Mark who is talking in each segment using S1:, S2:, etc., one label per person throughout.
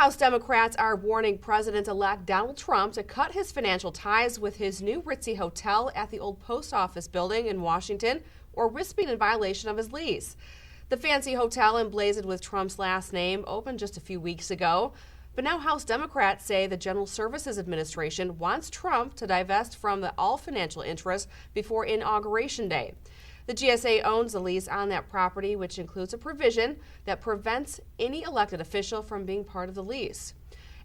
S1: House Democrats are warning President-elect Donald Trump to cut his financial ties with his new ritzy hotel at the old post office building in Washington, or risk being in violation of his lease. The fancy hotel, emblazoned with Trump's last name, opened just a few weeks ago. But now House Democrats say the General Services Administration wants Trump to divest from all financial interests before Inauguration Day. The GSA owns the lease on that property, which includes a provision that prevents any elected official from being part of the lease.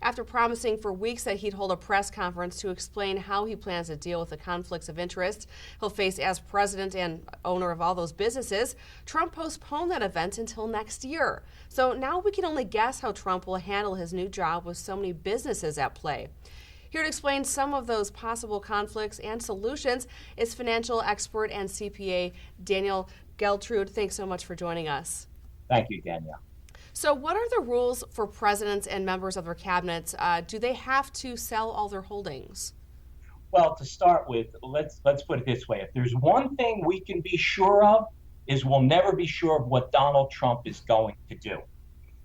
S1: After promising for weeks that he'd hold a press conference to explain how he plans to deal with the conflicts of interest he'll face as president and owner of all those businesses, Trump postponed that event until next year. So now we can only guess how Trump will handle his new job with so many businesses at play. Here to explain some of those possible conflicts and solutions is financial expert and CPA Danielle Geltrude. Thanks so much for joining us.
S2: Thank you, Danielle.
S1: So what are the rules for presidents and members of their cabinets? Do they have to sell all their holdings?
S2: Well, to start with, let's put it this way. If there's one thing we can be sure of, is we'll never be sure of what Donald Trump is going to do.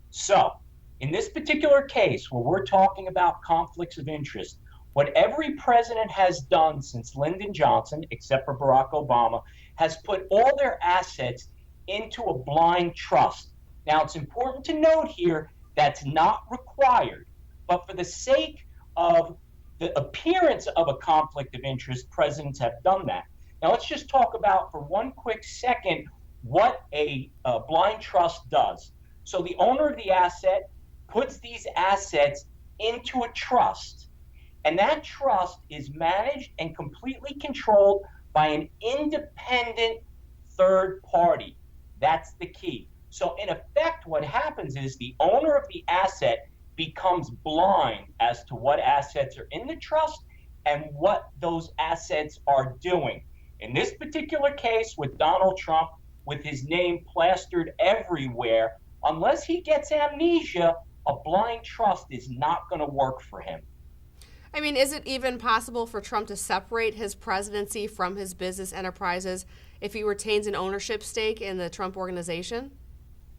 S2: So, in this particular case, where we're talking about conflicts of interest, what every president has done since Lyndon Johnson, except for Barack Obama, has put all their assets into a blind trust. Now, it's important to note here that's not required, but for the sake of the appearance of a conflict of interest, presidents have done that. Now, let's just talk about for one quick second what a blind trust does. So the owner of the asset puts these assets into a trust, and that trust is managed and completely controlled by an independent third party. That's the key. So in effect, what happens is the owner of the asset becomes blind as to what assets are in the trust and what those assets are doing. In this particular case with Donald Trump, with his name plastered everywhere, unless he gets amnesia, a blind trust is not going to work for him.
S1: I mean, is it even possible for Trump to separate his presidency from his business enterprises if he retains an ownership stake in the Trump organization?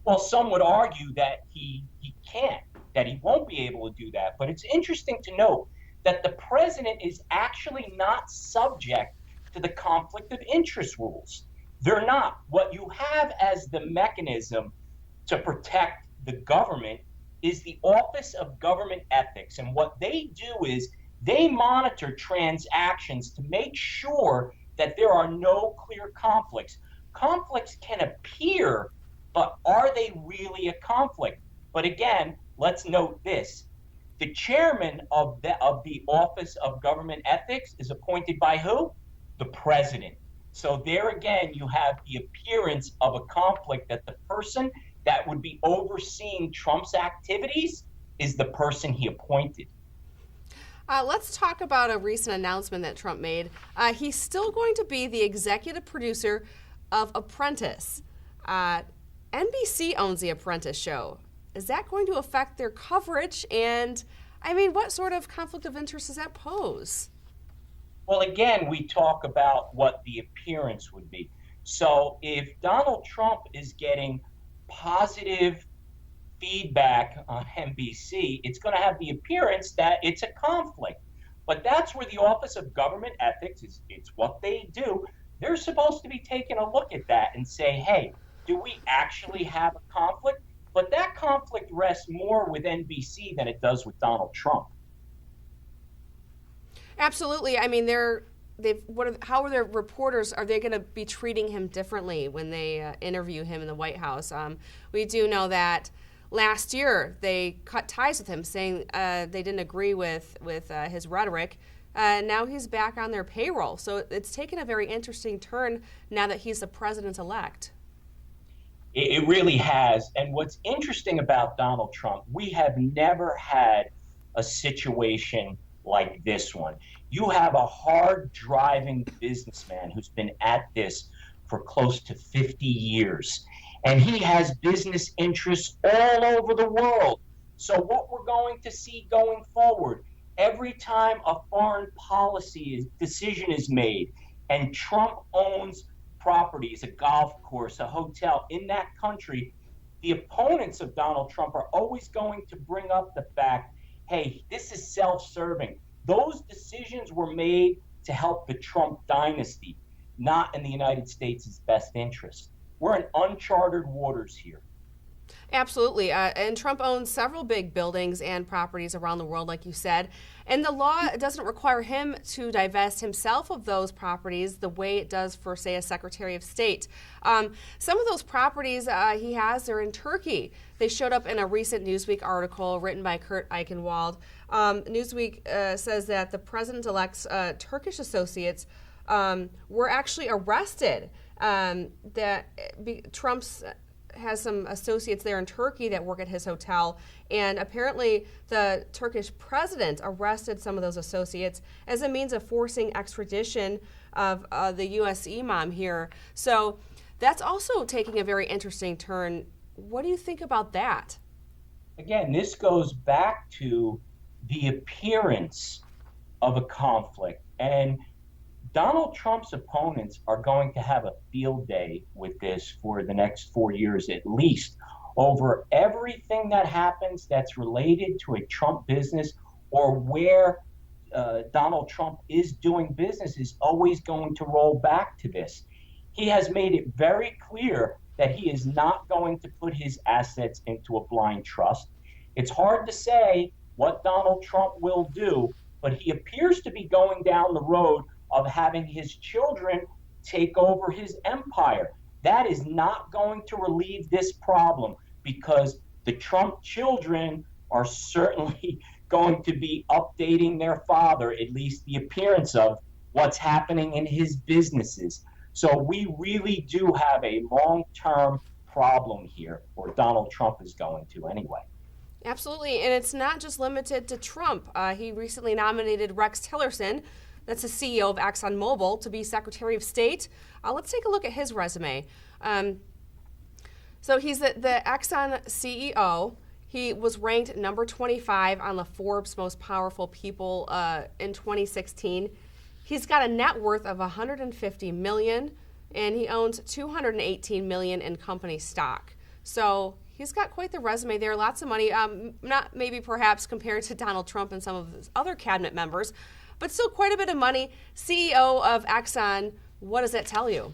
S2: Well, some would argue that he can't, that he won't be able to do that. But it's interesting to note that the president is actually not subject to the conflict of interest rules. They're not. What you have as the mechanism to protect the government is the Office of Government Ethics. And what they do is they monitor transactions to make sure that there are no clear conflicts. Conflicts can appear, but are they really a conflict? But again, let's note this. The chairman of the Office of Government Ethics is appointed by who? The president. So there again, you have the appearance of a conflict that the person that would be overseeing Trump's activities is the person he appointed.
S1: Let's talk about a recent announcement that Trump made. He's still going to be the executive producer of Apprentice. NBC owns the Apprentice show. Is that going to affect their coverage? And I mean, what sort of conflict of interest does that pose?
S2: Well, again, we talk about what the appearance would be. So if Donald Trump is getting positive feedback on NBC, it's going to have the appearance that it's a conflict. But that's where the Office of Government Ethics it's what they do. They're supposed to be taking a look at that and say, hey, do we actually have a conflict? But that conflict rests more with NBC than it does with Donald Trump.
S1: Absolutely. I mean, how are their reporters? Are they going to be treating him differently when they interview him in the White House? We do know that last year they cut ties with him, saying they didn't agree with his rhetoric. Now he's back on their payroll. So it's taken a very interesting turn now that he's the president-elect.
S2: It really has. And what's interesting about Donald Trump, we have never had a situation like this one. You have a hard-driving businessman who's been at this for close to 50 years, and he has business interests all over the world. So what we're going to see going forward, every time a foreign policy decision is made and Trump owns properties, a golf course, a hotel in that country, the opponents of Donald Trump are always going to bring up the fact, hey, this is self-serving. Those decisions were made to help the Trump dynasty, not in the United States' best interest. We're in uncharted waters here.
S1: Absolutely. And Trump owns several big buildings and properties around the world, like you said. And the law doesn't require him to divest himself of those properties the way it does for, say, a Secretary of State. Some of those properties he has, they're in Turkey. They showed up in a recent Newsweek article written by Kurt Eichenwald. Newsweek says that the president-elect's Turkish associates were actually arrested. Trump's has some associates there in Turkey that work at his hotel, and apparently the Turkish president arrested some of those associates as a means of forcing extradition of the U.S. imam here. So that's also taking a very interesting turn. What do you think about that?
S2: Again, this goes back to the appearance of a conflict, and Donald Trump's opponents are going to have a field day with this for the next 4 years at least, over everything that happens that's related to a Trump business or where Donald Trump is doing business is always going to roll back to this. He has made it very clear that he is not going to put his assets into a blind trust. It's hard to say what Donald Trump will do, but he appears to be going down the road of having his children take over his empire. That is not going to relieve this problem because the Trump children are certainly going to be updating their father, at least the appearance of what's happening in his businesses. So we really do have a long-term problem here, or Donald Trump is going to anyway.
S1: Absolutely, and it's not just limited to Trump. He recently nominated Rex Tillerson, that's the CEO of ExxonMobil, to be Secretary of State. Let's take a look at his resume. So he's the Exxon CEO. He was ranked number 25 on the Forbes Most Powerful People in 2016. He's got a net worth of $150 million, and he owns $218 million in company stock. So he's got quite the resume there, lots of money. Not maybe perhaps compared to Donald Trump and some of his other cabinet members, but still quite a bit of money. CEO of Exxon, what does that tell you?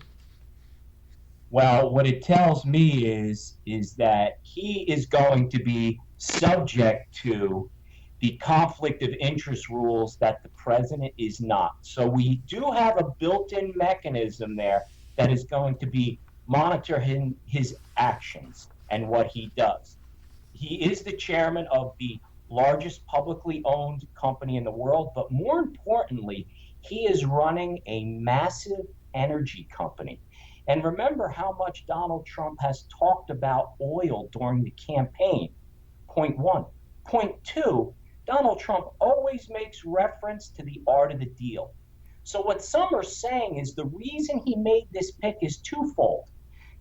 S2: Well, what it tells me is that he is going to be subject to the conflict of interest rules that the president is not. So we do have a built-in mechanism there that is going to be monitoring his actions and what he does. He is the chairman of the largest publicly owned company in the world, but more importantly, he is running a massive energy company. And remember how much Donald Trump has talked about oil during the campaign. Point one. Point two, Donald Trump always makes reference to the art of the deal. So what some are saying is the reason he made this pick is twofold.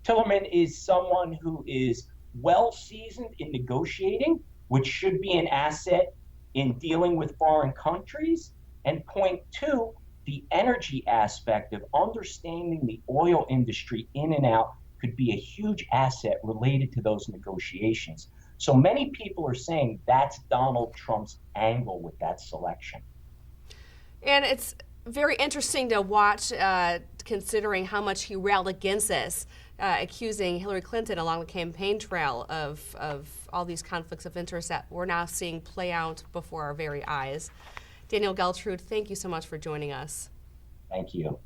S2: Tillerman is someone who is well seasoned in negotiating, which should be an asset in dealing with foreign countries. And point two, the energy aspect of understanding the oil industry in and out could be a huge asset related to those negotiations. So many people are saying that's Donald Trump's angle with that selection.
S1: And it's very interesting to watch, considering how much he railed against this, accusing Hillary Clinton along the campaign trail of all these conflicts of interest that we're now seeing play out before our very eyes. Danielle Geltrude, thank you so much for joining us.
S2: Thank you.